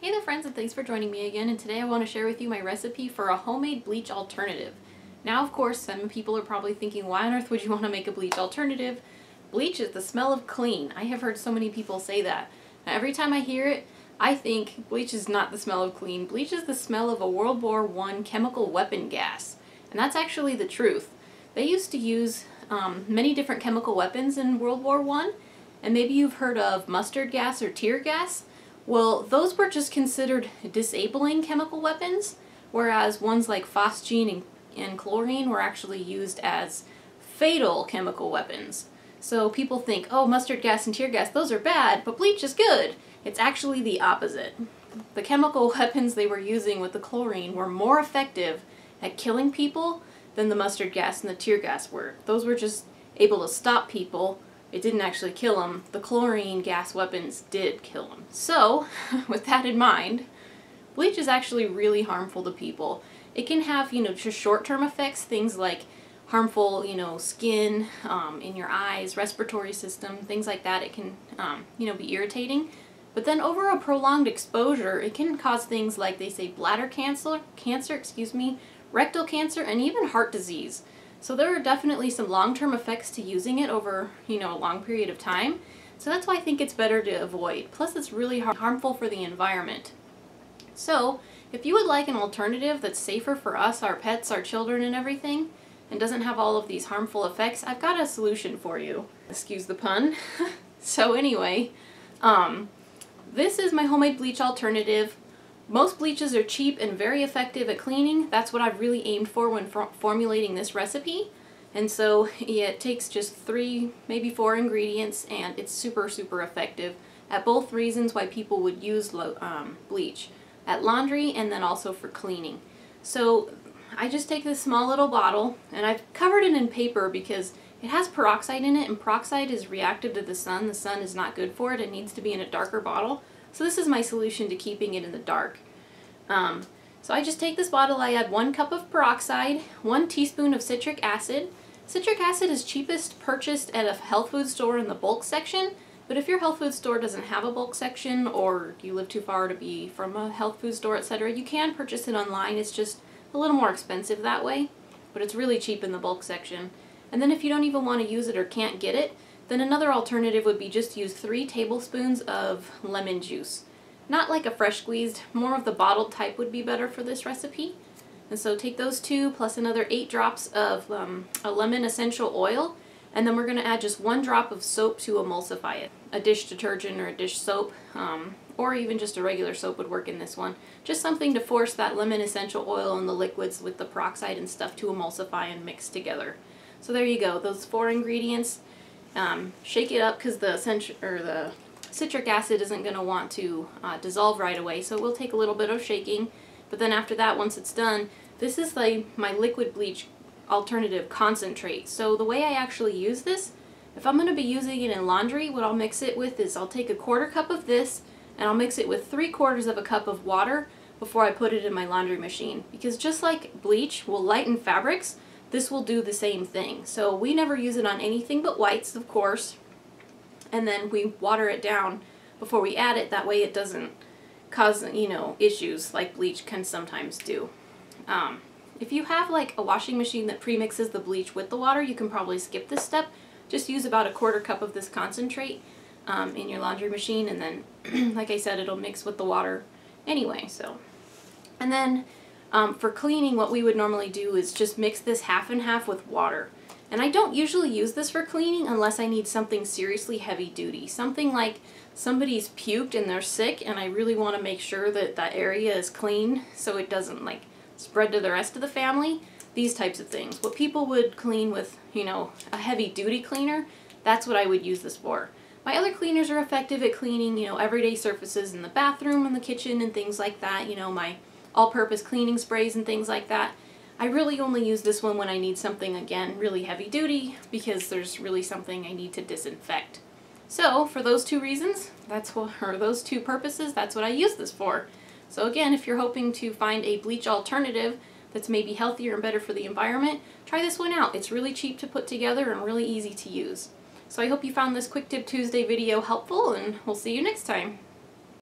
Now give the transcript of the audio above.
Hey there friends, and thanks for joining me again, and today I want to share with you my recipe for a homemade bleach alternative. Now of course some people are probably thinking, why on earth would you want to make a bleach alternative? Bleach is the smell of clean. I have heard so many people say that. Now, every time I hear it, I think bleach is not the smell of clean. Bleach is the smell of a World War I chemical weapon gas. And that's actually the truth. They used to use many different chemical weapons in World War I, and maybe you've heard of mustard gas or tear gas. Well, those were just considered disabling chemical weapons, whereas ones like phosgene and chlorine were actually used as fatal chemical weapons. So people think, oh, mustard gas and tear gas, those are bad, but bleach is good. It's actually the opposite. The chemical weapons they were using with the chlorine were more effective at killing people than the mustard gas and the tear gas were. Those were just able to stop people. It didn't actually kill them. The chlorine gas weapons did kill them. So, with that in mind, bleach is actually really harmful to people. It can have, just short-term effects, things like harmful, skin, in your eyes, respiratory system, things like that. It can, be irritating. But then over a prolonged exposure, it can cause things like, they say, bladder cancer, rectal cancer, and even heart disease. So there are definitely some long-term effects to using it over, a long period of time. So that's why I think it's better to avoid. Plus it's really harmful for the environment. So if you would like an alternative that's safer for us, our pets, our children, and everything, and doesn't have all of these harmful effects, I've got a solution for you. Excuse the pun. So anyway, this is my homemade bleach alternative. Most bleaches are cheap and very effective at cleaning. That's what I've really aimed for when formulating this recipe. And so yeah, it takes just 3, maybe 4 ingredients, and it's super, super effective at both reasons why people would use bleach. At laundry and then also for cleaning. So I just take this small little bottle, and I've covered it in paper because it has peroxide in it, and peroxide is reactive to the sun. The sun is not good for it. It needs to be in a darker bottle. So this is my solution to keeping it in the dark. So I just take this bottle, I add 1 cup of peroxide, 1 teaspoon of citric acid. Citric acid is cheapest purchased at a health food store in the bulk section, but if your health food store doesn't have a bulk section, or you live too far to be from a health food store, etc., you can purchase it online. It's just a little more expensive that way, but it's really cheap in the bulk section. And then if you don't even want to use it or can't get it, then another alternative would be just use 3 tablespoons of lemon juice. Not like a fresh squeezed, more of the bottled type would be better for this recipe. And so take those 2 plus another 8 drops of a lemon essential oil, and then we're going to add just 1 drop of soap to emulsify it. A dish detergent or a dish soap, or even just a regular soap would work in this one. Just something to force that lemon essential oil and the liquids with the peroxide and stuff to emulsify and mix together. So there you go, those 4 ingredients. Shake it up because the citric acid isn't going to want to dissolve right away, so it will take a little bit of shaking. But then after that, once it's done, this is like my liquid bleach alternative concentrate. So the way I actually use this, if I'm going to be using it in laundry, what I'll mix it with is I'll take a 1/4 cup of this, and I'll mix it with 3/4 of a cup of water before I put it in my laundry machine. Because just like bleach will lighten fabrics, this will do the same thing. So we never use it on anything but whites, of course, and then we water it down before we add it. That way it doesn't cause, issues like bleach can sometimes do. If you have like a washing machine that premixes the bleach with the water, you can probably skip this step. Just use about a 1/4 cup of this concentrate in your laundry machine, and then, like I said, it'll mix with the water anyway. So, and then for cleaning, what we would normally do is just mix this half and half with water. And I don't usually use this for cleaning unless I need something seriously heavy duty. Something like somebody's puked and they're sick, and I really want to make sure that that area is clean so it doesn't like spread to the rest of the family. These types of things. What people would clean with, a heavy duty cleaner, that's what I would use this for. My other cleaners are effective at cleaning, everyday surfaces in the bathroom and the kitchen and things like that. My all-purpose cleaning sprays and things like that. I really only use this one when I need something, again, really heavy duty, because there's really something I need to disinfect. So for those 2 reasons, those 2 purposes, that's what I use this for. So again, if you're hoping to find a bleach alternative that's maybe healthier and better for the environment, try this one out. It's really cheap to put together and really easy to use. So I hope you found this Quick Tip Tuesday video helpful, and we'll see you next time.